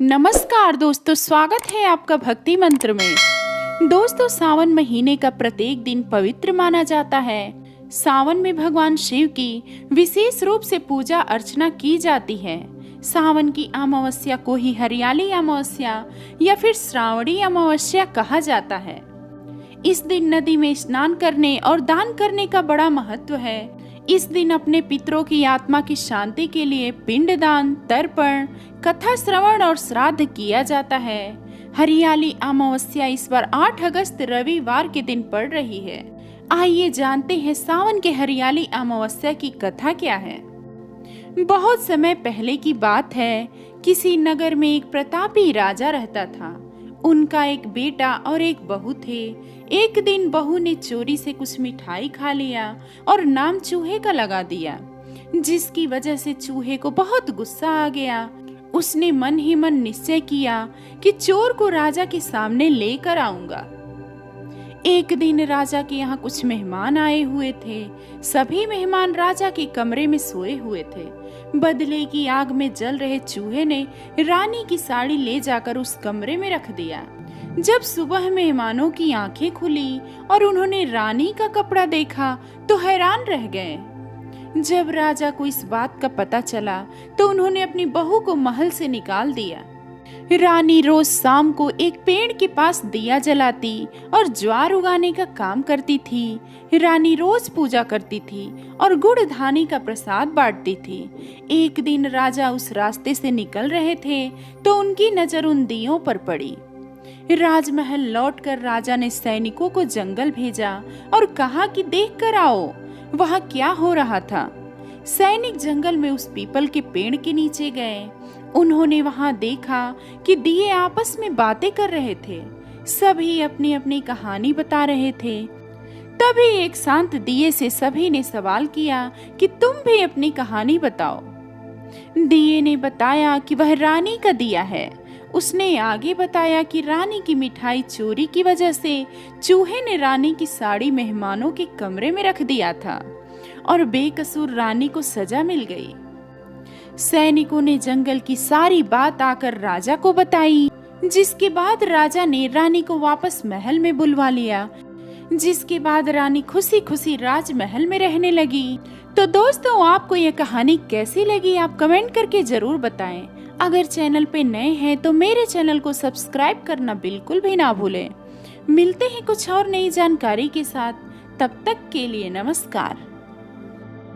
नमस्कार दोस्तों, स्वागत है आपका भक्ति मंत्र में। दोस्तों, सावन महीने का प्रत्येक दिन पवित्र माना जाता है। सावन में भगवान शिव की विशेष रूप से पूजा अर्चना की जाती है। सावन की अमावस्या को ही हरियाली अमावस्या या फिर श्रावणी अमावस्या कहा जाता है। इस दिन नदी में स्नान करने और दान करने का बड़ा महत्व है। इस दिन अपने पितरों की आत्मा की शांति के लिए पिंडदान, तर्पण, कथा श्रवण और श्राद्ध किया जाता है। हरियाली अमावस्या इस बार 8 अगस्त रविवार के दिन पड़ रही है। आइए जानते हैं सावन के हरियाली अमावस्या की कथा क्या है। बहुत समय पहले की बात है। किसी नगर में एक प्रतापी राजा रहता था। उनका एक बेटा और एक बहू थे। एक दिन बहू ने चोरी से कुछ मिठाई खा लिया और नाम चूहे का लगा दिया, जिसकी वजह से चूहे को बहुत गुस्सा आ गया। उसने मन ही मन निश्चय किया कि चोर को राजा के सामने लेकर आऊंगा। एक दिन राजा के यहाँ कुछ मेहमान आए हुए थे। सभी मेहमान राजा के कमरे में सोए हुए थे। बदले की आग में जल रहे चूहे ने रानी की साड़ी ले जाकर उस कमरे में रख दिया। जब सुबह मेहमानों की आंखें खुली और उन्होंने रानी का कपड़ा देखा तो हैरान रह गए। जब राजा को इस बात का पता चला तो उन्होंने अपनी बहू को महल से निकाल दिया। रानी रोज शाम को एक पेड़ के पास दिया जलाती और ज्वार उगाने का काम करती थी। रानी रोज पूजा करती थी और गुड़ धानी का प्रसाद बांटती थी। एक दिन राजा उस रास्ते से निकल रहे थे तो उनकी नजर उन दियों पर पड़ी। राजमहल लौटकर राजा ने सैनिकों को जंगल भेजा और कहा कि देख कर आओ वहाँ क्या हो रहा था। सैनिक जंगल में उस पीपल के पेड़ के नीचे गए। उन्होंने वहां देखा कि दिए आपस में बातें कर रहे थे। सभी अपनी अपनी कहानी बता रहे थे। तभी एक शांत दिए से सभी ने सवाल किया कि तुम भी अपनी कहानी बताओ। दिए ने बताया कि वह रानी का दिया है। उसने आगे बताया कि रानी की मिठाई चोरी की वजह से चूहे ने रानी की साड़ी मेहमानों के कमरे में रख दिया था और बेकसूर रानी को सजा मिल गई। सैनिकों ने जंगल की सारी बात आकर राजा को बताई, जिसके बाद राजा ने रानी को वापस महल में बुलवा लिया। जिसके बाद रानी खुशी खुशी राजमहल में रहने लगी। तो दोस्तों, आपको यह कहानी कैसी लगी आप कमेंट करके जरूर बताएं। अगर चैनल पे नए हैं तो मेरे चैनल को सब्सक्राइब करना बिल्कुल भी ना भूलें। मिलते हैं कुछ और नई जानकारी के साथ। तब तक के लिए नमस्कार।